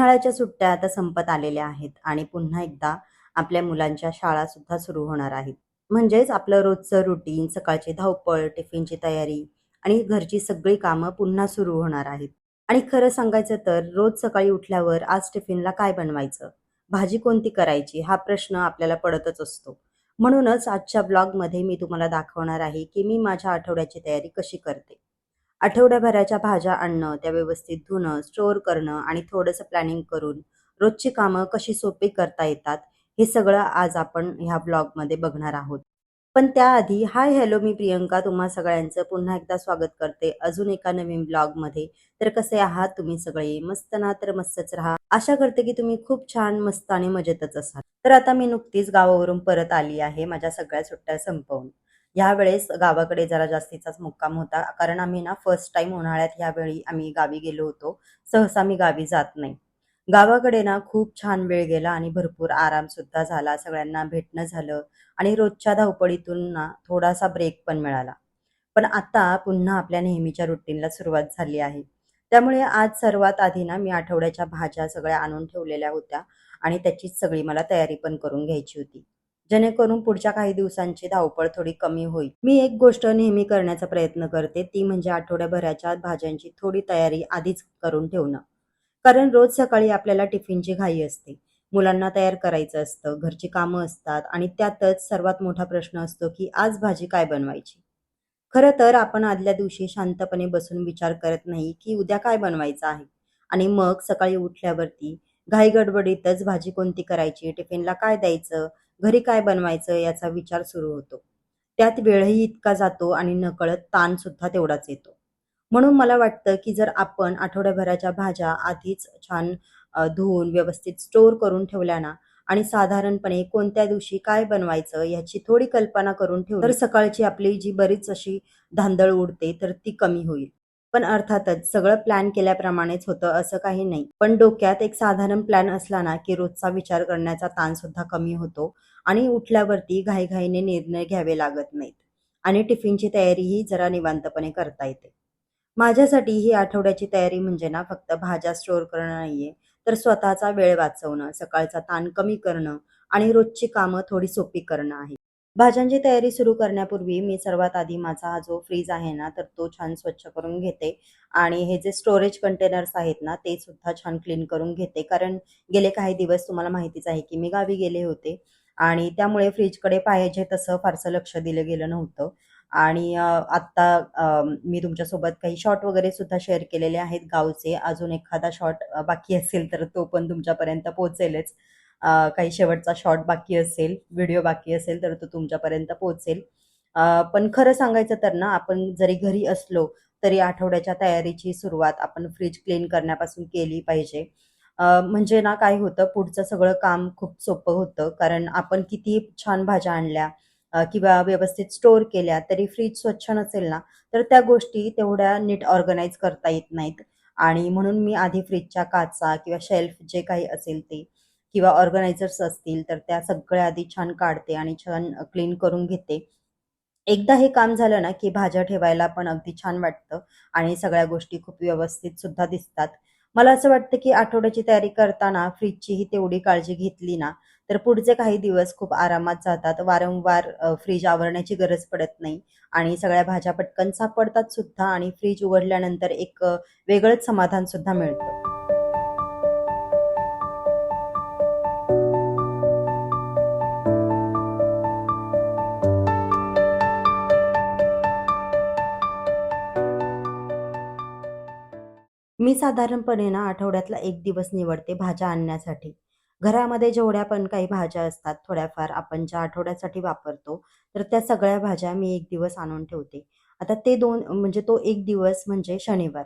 उन्हाळ्याच्या सुट्ट्या आता संपत आलेल्या आहेत आणि पुन्हा एकदा आपल्या मुलांच्या शाळा सुद्धा सुरू होणार आहेत. म्हणजेच आपलं रोजचं रुटीन, सकाळची धावपळ, टिफिनची तयारी आणि घरची सगळी कामं पुन्हा सुरू होणार आहेत. आणि खरं सांगायचं तर रोज सकाळी उठल्यावर आज टिफिनला काय बनवायचं? भाजी कोणती करायची? हा प्रश्न आपल्याला पडतच असतो. म्हणूनच आजच्या ब्लॉगमध्ये मी तुम्हाला दाखवणार आहे, की मी माझ्या आठवड्याची तयारी कशी करते. आठवड्याभराच्या भाज्या आणणं, त्या व्यवस्थित धुणं, स्टोअर करणं आणि थोडंसं प्लॅनिंग करून रोजची कामं कशी सोपी करता येतात, हे सगळं आज आपण ह्या ब्लॉगमध्ये बघणार आहोत. पण त्याआधी हाय, हॅलो, मी प्रियंका तुम्हा सगळ्यांचं पुन्हा एकदा स्वागत करते अजून एका नवीन ब्लॉगमध्ये. तर कसे आहात तुम्ही सगळे? मस्त ना? तर मस्तच राहा. आशा करते की तुम्ही खूप छान, मस्त आणि मजेतच असाल. तर आता मी नुकतीच गावावरून परत आली आहे माझ्या सगळ्या सुट्ट्या संपवून. यावेळेस गावाकडे जरा जास्तीचाच मुक्काम होता. कारण आम्ही ना फर्स्ट टाईम उन्हाळ्यात यावेळी आम्ही गावी गेलो होतो. सहसा मी गावी जात नाही. गावाकडे ना खूप छान वेळ गेला आणि भरपूर आराम सुद्धा झाला. सगळ्यांना भेटणं झालं आणि रोजच्या धावपळीतून ना थोडासा ब्रेक पण मिळाला. पण आता पुन्हा आपल्या नेहमीच्या रुटीनला सुरुवात झाली आहे. त्यामुळे आज सर्वात आधी ना मी आठवड्याच्या भाज्या सगळ्या आणून ठेवलेल्या होत्या आणि त्याचीच सगळी मला तयारी पण करून घ्यायची होती. जेणेकरून पुढच्या काही दिवसांची धावपळ थोडी कमी होईल. मी एक गोष्ट नेहमी करण्याचा प्रयत्न करते, ती म्हणजे आठवड्याभराच्या भाज्यांची थोडी तयारी आधीच करून ठेवणं. कारण रोज सकाळी आपल्याला टिफिनची घाई असते. मुलांना तयार करायचं असतं, घरची कामं असतात आणि त्यातच सर्वात मोठा प्रश्न असतो, की आज भाजी काय बनवायची? खरं तर आपण आदल्या दिवशी शांतपणे बसून विचार करत नाही, की उद्या काय बनवायचं आहे. आणि मग सकाळी उठल्यावरती घाईगडबडीतच भाजी कोणती करायची, टिफिनला काय द्यायचं, घरी काय बनवायचं याचा विचार सुरू होतो. त्यात वेळही इतका जातो आणि नकळत ताण सुद्धा तेवढाच येतो. म्हणून मला वाटतं, की जर आपण आठवड्याभराच्या भाज्या आधीच छान धुवून व्यवस्थित स्टोअर करून ठेवल्या ना आणि साधारणपणे कोणत्या दिवशी काय बनवायचं याची थोडी कल्पना करून ठेवली, तर सकाळची आपली जी बरीच अशी धांदळ उडते तर ती कमी होईल. पण अर्थातच सगळं प्लॅन केल्याप्रमाणेच होतं असं काही नाही. पण डोक्यात एक साधारण प्लॅन असला ना, की रोजचा विचार करण्याचा ताण सुद्धा कमी होतो आणि उठल्यावरती घाईघाईने निर्णय घ्यावे लागत नाहीत आणि टिफिनची तयारीही जरा निवांतपणे करता येते. माझ्यासाठी ही आठवड्याची तयारी म्हणजे ना फक्त भाज्या स्टोअर करणं नाहीये, तर स्वतःचा वेळ वाचवणं, सकाळचा ताण कमी करणं आणि रोजची कामं थोडी सोपी करणं आहे. भाज्यांची तयारी सुरू करण्यापूर्वी मी सर्वात आधी माझा हा जो फ्रीज आहे ना, तर तो छान स्वच्छ करून घेते आणि हे जे स्टोरेज कंटेनर्स आहेत ना, ते सुद्धा छान क्लीन करून घेते. कारण गेले काही दिवस तुम्हाला माहितीच आहे, की मी गावी गेले होते आणि त्यामुळे फ्रीजकडे पाहिजे तसं फारसं लक्ष दिलं गेलं नव्हतं. आणि आत्ता मी तुमच्यासोबत काही शॉट वगैरे सुद्धा शेअर केलेले आहेत गावचे. अजून एखादा शॉट बाकी असेल तर तो पण तुमच्यापर्यंत पोहोचेलच. काही शेवटचा शॉट बाकी असेल, व्हिडिओ बाकी असेल तर तो तुमच्यापर्यंत पोहोचेल. पण खरं सांगायचं तर ना, आपण जरी घरी असलो तरी आठवड्याच्या तयारीची सुरुवात आपण फ्रिज क्लीन करण्यापासून केली पाहिजे. म्हणजे ना काय होतं, पुढचं सगळं काम खूप सोपं होतं. कारण आपण कितीही छान भाज्या आणल्या किंवा व्यवस्थित स्टोअर केल्या तरी फ्रिज स्वच्छ नसेल ना, तर त्या गोष्टी तेवढ्या नीट ऑर्गनाइज करता येत नाहीत. आणि म्हणून मी आधी फ्रिजच्या काचा किंवा शेल्फ जे काही असेल ते किंवा ऑर्गनायझर्स असतील तर त्या सगळ्या आधी छान काढते आणि छान क्लीन करून घेते. एकदा हे काम झालं ना, की भाज्या ठेवायला पण अगदी छान वाटतं आणि सगळ्या गोष्टी खूप व्यवस्थित सुद्धा दिसतात. मला असं वाटतं, की आठवड्याची तयारी करताना फ्रिजचीही तेवढी काळजी घेतली ना, तर पुढचे काही दिवस खूप आरामात जातात. वारंवार फ्रिज आवरण्याची गरज पडत नाही आणि सगळ्या भाज्या पटकन सापडतात सुद्धा आणि फ्रिज उघडल्यानंतर एक वेगळंच समाधान सुद्धा मिळतं. मी साधारणपणे ना आठवड्यातला एक दिवस निवडते भाज्या आणण्यासाठी. घरामध्ये जेवढ्या पण काही भाज्या असतात थोड्याफार आपण ज्या आठवड्यासाठी वापरतो, तर त्या सगळ्या भाज्या मी एक दिवस आणून ठेवते. आता ते 2 म्हणजे तो एक दिवस म्हणजे शनिवार.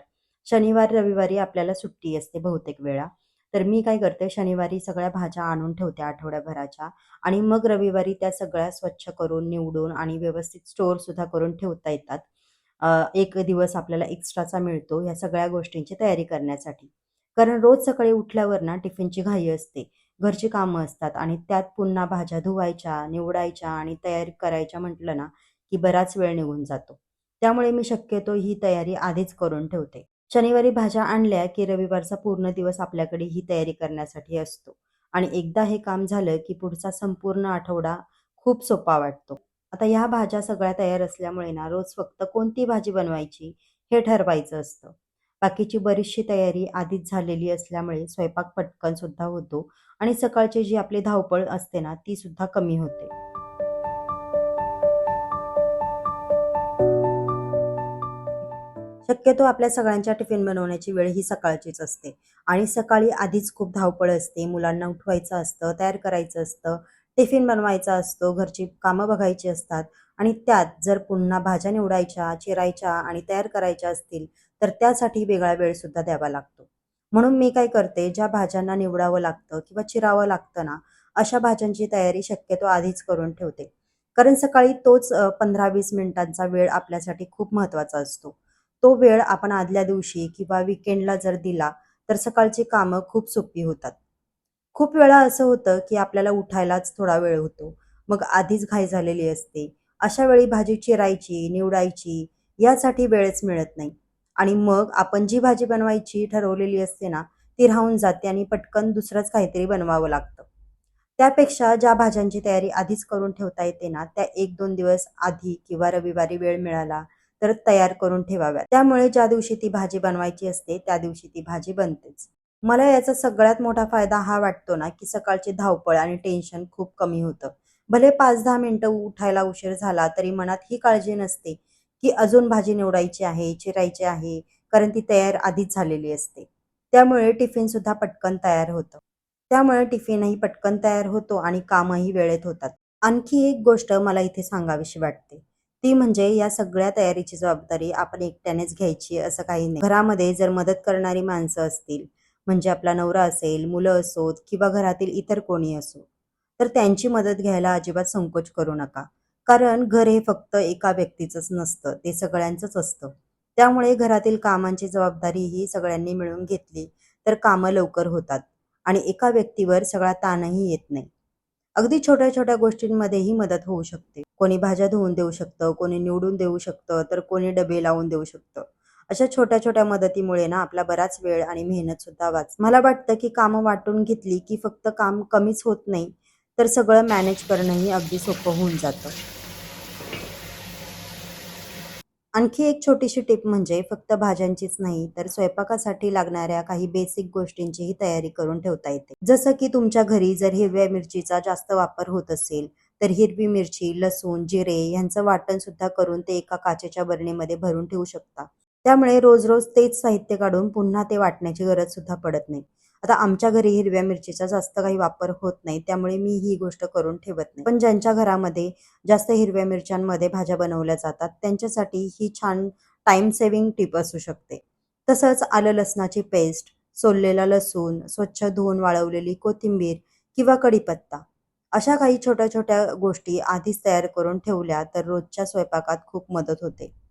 शनिवार, रविवारी आपल्याला सुट्टी असते बहुतेक वेळा. तर मी काय करते, शनिवारी सगळ्या भाज्या आणून ठेवते आठवड्याभराच्या आणि मग रविवारी त्या सगळ्या स्वच्छ करून, निवडून आणि व्यवस्थित स्टोअरसुद्धा करून ठेवता येतात. एक दिवस आपल्याला एक्स्ट्राचा मिळतो ह्या सगळ्या गोष्टींची तयारी करण्यासाठी. कारण रोज सकाळी उठल्यावर ना टिफिनची घाई असते, घरची कामं असतात आणि त्यात पुन्हा भाज्या धुवायच्या, निवडायच्या आणि तयारी करायच्या म्हटलं ना, की बराच वेळ निघून जातो. त्यामुळे मी शक्यतो ही तयारी आधीच करून ठेवते. शनिवारी भाज्या आणल्या की रविवारचा पूर्ण दिवस आपल्याकडे ही तयारी करण्यासाठी असतो आणि एकदा हे काम झालं की पुढचा संपूर्ण आठवडा खूप सोपा वाटतो. आता ह्या भाज्या सगळ्या तयार असल्यामुळे ना रोज फक्त कोणती भाजी बनवायची हे ठरवायचं असतं. बाकीची बरीचशी तयारी आधीच झालेली असल्यामुळे स्वयंपाक पटकन सुद्धा होतो आणि सकाळची जी आपली धावपळ असते ना ती सुद्धा कमी होते. शक्यतो आपल्या सगळ्यांच्या टिफिन बनवण्याची वेळ ही सकाळचीच असते आणि सकाळी आधीच खूप धावपळ असते. मुलांना उठवायचं असतं, तयार करायचं असतं, टिफिन बनवायचा असतो, घरची कामं बघायची असतात आणि त्यात जर पुन्हा भाज्या निवडायच्या, चिरायच्या आणि तयार करायच्या असतील, तर त्यासाठी वेगळा वेळसुद्धा द्यावा लागतो. म्हणून मी काय करते, ज्या भाज्यांना निवडावं लागतं किंवा चिरावं लागतं ना, अशा भाज्यांची तयारी शक्यतो आधीच करून ठेवते. कारण सकाळी तोच 15-20 मिनिटांचा वेळ आपल्यासाठी खूप महत्त्वाचा असतो. तो वेळ आपण आदल्या दिवशी किंवा वीकेंडला जर दिला, तर सकाळची कामं खूप सोपी होतात. खूप वेळा असं होतं, की आपल्याला उठायलाच थोडा वेळ होतो. मग आधीच घाई झालेली असते. अशा वेळी भाजी चिरायची, निवडायची यासाठी वेळच मिळत नाही. आणि मग आपण जी भाजी बनवायची ठरवलेली असते ना, ती राहून जाते आणि पटकन दुसरंच काहीतरी बनवावं लागतं. त्यापेक्षा ज्या भाज्यांची तयारी आधीच करून ठेवता येते ना, त्या 1-2 दिवस आधी किंवा रविवारी वेळ मिळाला तर तयार करून ठेवाव्यात. त्यामुळे ज्या दिवशी ती भाजी बनवायची असते, त्या दिवशी ती भाजी बनतेच. मला याचा सगळ्यात मोठा फायदा हा वाटतो ना, की सकाळची धावपळ आणि टेन्शन खूप कमी होतं. भले 5-10 मिनिटं उठायला उशीर झाला, तरी मनात ही काळजी नसते, की अजून भाजी निवडायची आहे, चिरायची आहे, कारण ती तयार आधीच झालेली असते. त्यामुळे टिफिनसुद्धा पटकन तयार होतं. त्यामुळे टिफिनही पटकन तयार होतो आणि कामही वेळेत होतात. आणखी एक गोष्ट मला इथे सांगावीशी वाटते. ती म्हणजे या सगळ्या तयारीची जबाबदारी आपण एकट्यानेच घ्यायची असं काही नाही. घरामध्ये जर मदत करणारी माणसं असतील, म्हणजे आपला नवरा असेल, मुलं असोत किंवा घरातील इतर कोणी असो, तर त्यांची मदत घ्यायला अजिबात संकोच करू नका. कारण घर हे फक्त एका व्यक्तीचंच नसतं, ते सगळ्यांचंच असतं. त्यामुळे घरातील कामांची जबाबदारी ही सगळ्यांनी मिळून घेतली, तर कामं लवकर होतात आणि एका व्यक्तीवर सगळा ताणही येत नाही. अगदी छोट्या-छोट्या गोष्टींमध्येही मदत होऊ शकते. कोणी भाज्या धुवून देऊ शकतं, कोणी निवडून देऊ शकतं, तर कोणी डबे लावून देऊ शकतं. अशा छोट्या-छोट्या मदतीमुळे ना आपला बराच वेळ आणि मेहनतसुद्धा वाचते. मला वाटतं, की कामं वाटून घेतली, की फक्त काम कमीच होत नाही, तर सगळं मॅनेज करणंही अगदी सोपं होऊन जातं. आणखी एक छोटीशी टिप म्हणजे फक्त भाज्यांचीच नाही, तर स्वयंपाकासाठी लागणाऱ्या काही बेसिक गोष्टींचीही तयारी करून ठेवता येते. जसं की तुमच्या घरी जर हिरव्या मिरचीचा जास्त वापर होत असेल, तर हिरवी मिरची, लसूण, जिरे यांचं वाटण सुद्धा करून ते एका काचेच्या बरणीमध्ये भरून ठेवू शकता. त्यामुळे रोज-रोज तेच साहित्य काढून पुन्हा ते वाटण्याची गरज सुद्धा पडत नाही. आता आमच्या घरी हिरव्या मिरचीचा जास्त काही वापर होत नाही, त्यामुळे मी ही गोष्ट करून ठेवत नाही. पण ज्यांच्या घरामध्ये जास्त हिरव्या मिरच्यांमध्ये भाज्या बनवल्या जातात, त्यांच्यासाठी ही छान टाईम सेव्हिंग टिप असू शकते. तसंच आलं लसणाची पेस्ट, सोललेला लसूण, स्वच्छ धुवून वाळवलेली कोथिंबीर किंवा कढीपत्ता अशा काही छोट्या-छोट्या गोष्टी आधीच तयार करून ठेवल्या तर रोजच्या स्वयंपाकात खूप मदत होते.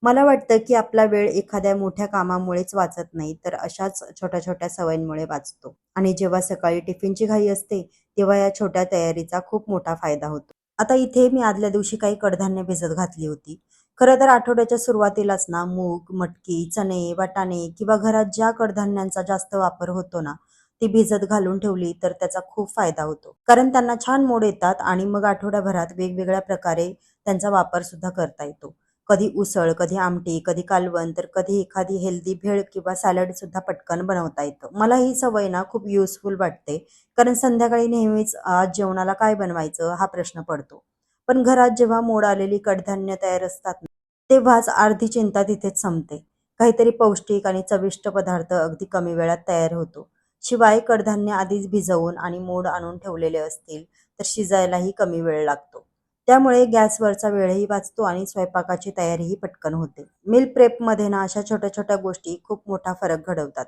मला वाटतं, की आपला वेळ एखाद्या मोठ्या कामामुळेच वाचत नाही, तर अशाच छोट्या-छोट्या सवयींमुळे वाचतो. आणि जेव्हा सकाळी टिफिनची घाई असते, तेव्हा या छोट्या तयारीचा खूप मोठा फायदा होतो. आता इथे मी आदल्या दिवशी काही कडधान्य भिजत घातली होती. खरं तर आठवड्याच्या सुरुवातीलाच ना मूग, मटकी, चणे, वाटाणे किंवा घरात ज्या कडधान्यांचा जास्त वापर होतो ना, ती भिजत घालून ठेवली तर त्याचा खूप फायदा होतो. कारण त्यांना छान मोड येतात आणि मग आठवड्याभरात वेगवेगळ्या प्रकारे त्यांचा वापर सुद्धा करता येतो. कधी उसळ, कधी आमटी, कधी कालवण, तर कधी एखादी हेल्दी भेळ किंवा सॅलडसुद्धा पटकन बनवता येतं. मला ही सवय ना खूप युजफुल वाटते. कारण संध्याकाळी नेहमीच आज जेवणाला काय बनवायचं हा प्रश्न पडतो. पण घरात जेव्हा मोड आलेली कडधान्य तयार असतात ना, तेव्हाच अर्धी चिंता तिथेच संपते. काहीतरी पौष्टिक आणि चविष्ट पदार्थ अगदी कमी वेळात तयार होतो. शिवाय कडधान्य आधीच भिजवून आणि मोड आणून ठेवलेले असतील, तर शिजायलाही कमी वेळ लागतो. त्यामुळे गॅसवरचा वेळही वाचतो आणि स्वयंपाकाची तयारीही पटकन होते. मील प्रेपमध्ये ना अशा छोट्या-छोट्या गोष्टी खूप मोठा फरक घडवतात.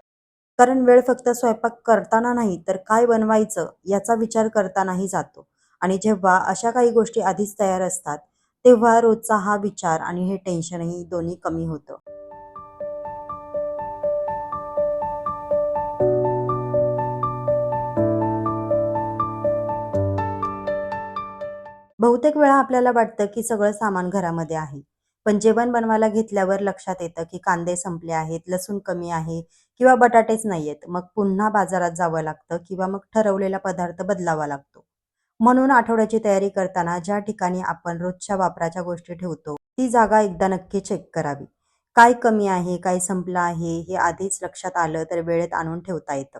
कारण वेळ फक्त स्वयंपाक करताना नाही, तर काय बनवायचं याचा विचार करतानाही जातो. आणि जेव्हा अशा काही गोष्टी आधीच तयार असतात, तेव्हा रोजचा हा विचार आणि हे टेन्शनही दोन्ही कमी होतं. बहुतेक वेळा आपल्याला वाटतं, की सगळं सामान घरामध्ये आहे. पण जेवण बनवायला घेतल्यावर लक्षात येतं की कांदे संपले आहेत, लसूण कमी आहे किंवा बटाटेच नाहीयेत. मग पुन्हा बाजारात जावं लागतं किंवा मग ठरवलेला पदार्थ बदलावा लागतो. म्हणून आठवड्याची तयारी करताना ज्या ठिकाणी आपण रोजच्या वापराच्या गोष्टी ठेवतो, ती जागा एकदा नक्की चेक करावी. काय कमी आहे, काय संपलं आहे, हे आधीच लक्षात आलं तर वेळेत आणून ठेवता येतं.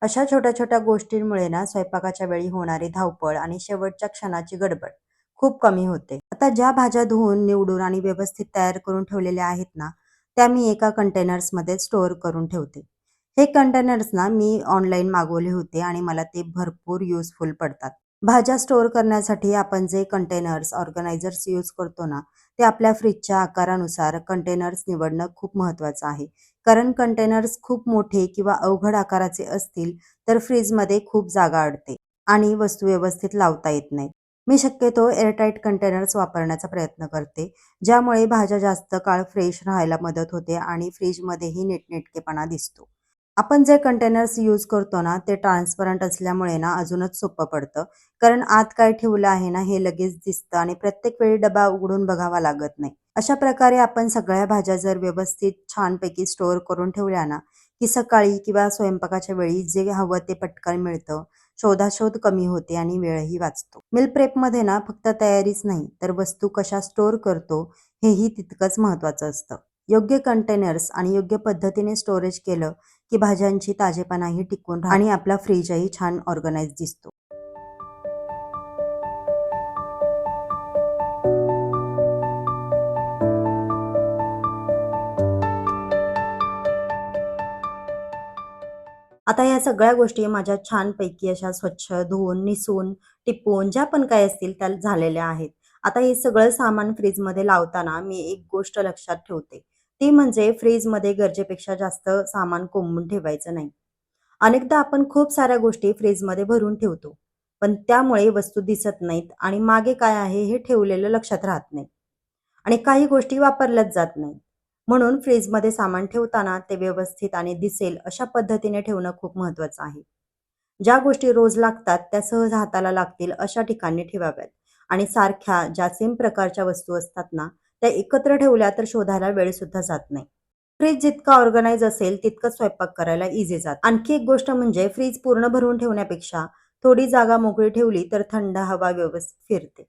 अशा छोट्या-छोट्या गोष्टींमुळे ना स्वयंपाकाच्या वेळी होणारी धावपळ आणि शेवटच्या क्षणाची गडबड खूप कमी होते. आता ज्या भाज्या धुवून, निवडून आणि व्यवस्थित तयार करून ठेवलेल्या आहेत ना, त्या मी एका कंटेनर्समध्ये स्टोअर करून ठेवते. हे कंटेनर्स ना मी ऑनलाईन मागवले होते आणि मला ते भरपूर युजफुल पडतात. भाज्या स्टोअर करण्यासाठी आपण जे कंटेनर्स, ऑर्गनायझर्स यूज करतो ना, ते आपल्या फ्रिजच्या आकारानुसार कंटेनर्स निवडणं खूप महत्त्वाचं आहे. कारण कंटेनर्स खूप मोठे किंवा अवघड आकाराचे असतील, तर फ्रीजमध्ये खूप जागा अडते आणि वस्तू व्यवस्थित लावता येत नाहीत. मी शक्यतो एअरटाईट कंटेनर्स वापरण्याचा प्रयत्न करते, ज्यामुळे भाज्या जास्त काळ फ्रेश राहायला मदत होते आणि फ्रीजमध्येही नीटनेटकेपणा दिसतो. आपण जे कंटेनर्स यूज करतो ना, ते ट्रान्सपरंट असल्यामुळे ना अजूनच सोपं पडतं. कारण आत काय ठेवलं आहे ना, हे लगेच दिसतं आणि प्रत्येक वेळी डबा उघडून बघावा लागत नाही. अशा प्रकारे आपण सगळ्या भाज्या जर व्यवस्थित छानपैकी स्टोअर करून ठेवल्या ना, की सकाळी किंवा स्वयंपाकाच्या वेळी जे हवं ते पटकन मिळतं. शोधाशोध कमी होते आणि वेळही वाचतो. मील प्रेपमध्ये ना फक्त तयारीच नाही, तर वस्तू कशा स्टोअर करतो हेही तितकंच महत्त्वाचं असतं. योग्य कंटेनर्स आणि योग्य पद्धतीने स्टोरेज केलं, की भाज्यांची ताजेपणाही टिकून राहतो आणि आपला फ्रीजही छान ऑर्गनाइज दिसतो. आता ह्या सगळ्या गोष्टी माझ्या छानपैकी अशा स्वच्छ धुवून, निसून, टिपून ज्या पण काही असतील त्या झालेल्या आहेत. आता हे सगळं सामान फ्रीजमध्ये लावताना मी एक गोष्ट लक्षात ठेवते. ती म्हणजे फ्रीजमध्ये गरजेपेक्षा जास्त सामान कोंबून ठेवायचं नाही. अनेकदा आपण खूप साऱ्या गोष्टी फ्रीजमध्ये भरून ठेवतो. पण त्यामुळे वस्तू दिसत नाहीत आणि मागे काय आहे हे ठेवलेलं लक्षात राहत नाही. आणि काही गोष्टी वापरल्याच जात नाहीत. म्हणून फ्रीजमध्ये सामान ठेवताना ते व्यवस्थित आणि दिसेल अशा पद्धतीने ठेवणं खूप महत्त्वाचं आहे. ज्या गोष्टी रोज लागतात त्या सहज हाताला लागतील अशा ठिकाणी ठेवाव्यात आणि सारख्या ज्या सेम प्रकारच्या वस्तू असतात ना, त्या एकत्र ठेवल्या तर शोधायला वेळसुद्धा जात नाही. फ्रीज जितका ऑर्गनाइज असेल तितकं स्वयंपाक करायला इझी जातं. आणखी एक गोष्ट म्हणजे फ्रीज पूर्ण भरून ठेवण्यापेक्षा थोडी जागा मोकळी ठेवली तर थंड हवा व्यवस्थित फिरते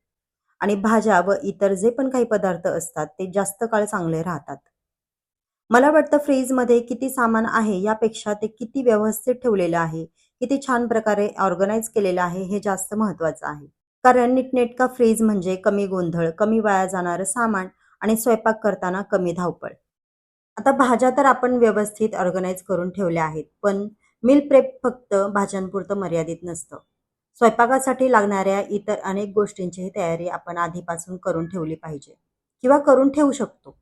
आणि भाज्या व इतर जे पण काही पदार्थ असतात ते जास्त काळ चांगले राहतात. मला वाटतं फ्रीजमध्ये किती सामान आहे यापेक्षा ते किती व्यवस्थित ठेवलेलं आहे, किती छान प्रकारे ऑर्गनाइज केलेलं आहे हे जास्त महत्त्वाचं आहे. कारण नीटनेटका फ्रीज म्हणजे कमी गोंधळ, कमी वाया जाणारं सामान आणि स्वयंपाक करताना कमी धावपळ. आता भाज्या तर आपण व्यवस्थित ऑर्गनाइज करून ठेवल्या आहेत, पण मील प्रेप फक्त भाज्यांपुरतं मर्यादित नसतं. स्वयंपाकासाठी लागणाऱ्या इतर अनेक गोष्टींचीही तयारी आपण आधीपासून करून ठेवली पाहिजे किंवा करून ठेवू शकतो.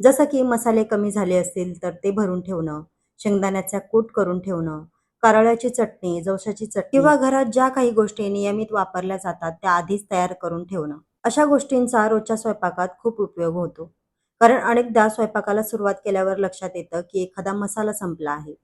जसं की मसाले कमी झाले असतील तर ते भरून ठेवणं, शेंगदाण्याचा कूट करून ठेवणं, कारळ्याची चटणी, जवसाची चटणी किंवा घरात ज्या काही गोष्टी नियमित वापरल्या जातात त्या आधीच तयार करून ठेवणं. अशा गोष्टींचा रोजच्या स्वयंपाकात खूप उपयोग होतो. कारण अनेकदा स्वयंपाकाला सुरुवात केल्यावर लक्षात येतं की एखादा मसाला संपला आहे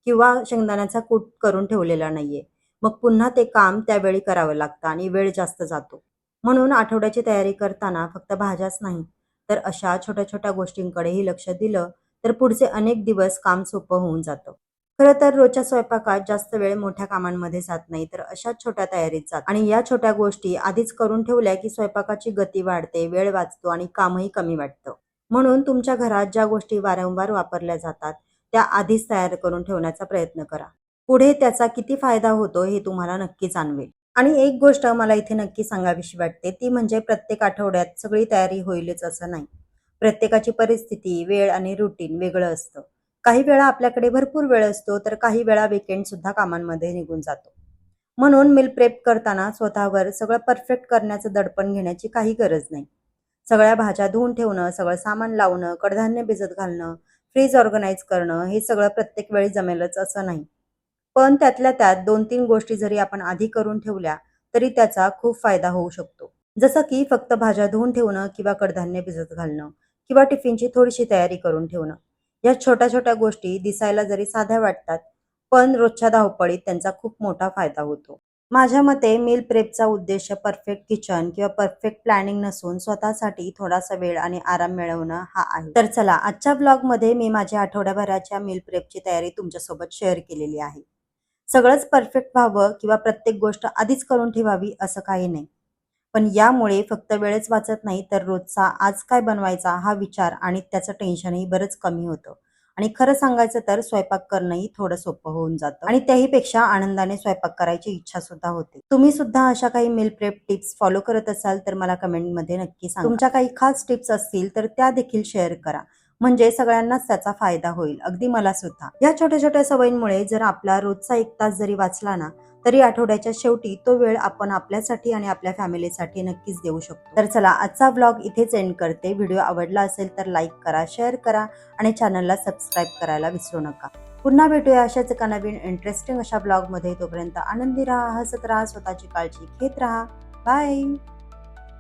किंवा शेंगदाण्याचा कूट करून ठेवलेला नाहीये. मग पुन्हा ते काम त्यावेळी करावं लागतं आणि वेळ जास्त जातो. म्हणून आठवड्याची तयारी करताना फक्त भाज्याच नाही, तर अशा छोट्या-छोट्या गोष्टींकडेही लक्ष दिलं, तर पुढचे अनेक दिवस काम सोपं होऊन जातं. खरं तर रोजच्या स्वयंपाकात जास्त वेळ मोठ्या कामांमध्ये जात नाही, तर अशाच छोट्या तयारीत जातो आणि या छोट्या गोष्टी आधीच करून ठेवल्या की स्वयंपाकाची गती वाढते, वेळ वाचतो आणि कामही कमी वाटतं. म्हणून तुमच्या घरात ज्या गोष्टी वारंवार वापरल्या जातात, त्या आधीच तयार करून ठेवण्याचा प्रयत्न करा. पुढे त्याचा किती फायदा होतो हे तुम्हाला नक्की जाणवेल. आणि एक गोष्ट मला इथे नक्की सांगावीशी वाटते, ती म्हणजे प्रत्येक आठवड्यात सगळी तयारी होईलच असं नाही. प्रत्येकाची परिस्थिती, वेळ आणि रुटीन वेगळं असतं. काही वेळा आपल्याकडे भरपूर वेळ असतो, तर काही वेळा वीकेंडसुद्धा कामांमध्ये निघून जातो. म्हणून मील प्रेप करताना स्वतःवर सगळं परफेक्ट करण्याचं दडपण घेण्याची काही गरज नाही. सगळ्या भाज्या धुवून ठेवणं, सगळं सामान लावणं, कडधान्य भिजत घालणं, फ्रीज ऑर्गनाइज करणं, हे सगळं प्रत्येक वेळी जमेलच असं नाही. पण त्यातल्या त्यात 2-3 गोष्टी जरी आपण आधी करून ठेवल्या, तरी त्याचा खूप फायदा होऊ शकतो. जसं की फक्त भाज्या धुवून ठेवणं किंवा कडधान्य भिजत घालणं किंवा टिफिनची थोडीशी तयारी करून ठेवणं. या छोट्या-छोट्या गोष्टी दिसायला जरी साध्या वाटतात, पण रोजच्या धावपळीत त्यांचा खूप मोठा फायदा होतो. माझ्या मते मील प्रेपचा उद्देश परफेक्ट किचन किंवा परफेक्ट प्लॅनिंग नसून स्वतःसाठी थोडासा वेळ आणि आराम मिळवणं हा आहे. तर चला, आजच्या ब्लॉगमध्ये मी माझ्या आठवड्याभराच्या मील प्रेपची तयारी तुमच्यासोबत शेअर केलेली आहे. सगळंच परफेक्ट व्हावं किंवा प्रत्येक गोष्ट आधीच करून ठेवावी असं काही नाही. पण यामुळे फक्त वेळच वाचत नाही, तर रोजचा आज काय बनवायचा हा विचार आणि त्याचं टेन्शनही बरंच कमी होतं. आणि खरं सांगायचं तर स्वयंपाक करणंही थोडं सोपं होऊन जातं आणि त्याहीपेक्षा आनंदाने स्वयंपाक करायची इच्छा सुद्धा होते. तुम्ही सुद्धा अशा काही मील प्रेप टिप्स फॉलो करत असाल तर मला कमेंटमध्ये नक्की सांगा. तुमच्या काही खास टिप्स असतील तर त्या देखील शेअर करा. म्हणजे सगळ्यांनाच त्याचा फायदा होईल, अगदी मला सुद्धा. या छोट्या छोट्या सवयींमुळे जर आपला रोजचा 1 तास जरी वाचला ना, तरी आठवड्याच्या शेवटी तो वेळ आपण आपल्यासाठी आणि आपल्या फॅमिलीसाठी नक्कीच देऊ शकतो. तर चला, आजचा व्लॉग इथेच एंड करते. व्हिडिओ आवडला असेल तर लाईक करा, शेअर करा आणि चॅनलला सबस्क्राईब करायला विसरू नका. पुन्हा भेटूया अशाच एका नवीन इंटरेस्टिंग अशा ब्लॉगमध्ये. तोपर्यंत आनंदी राहा, हसत राहा, स्वतःची काळजी घेत राहा. बाय.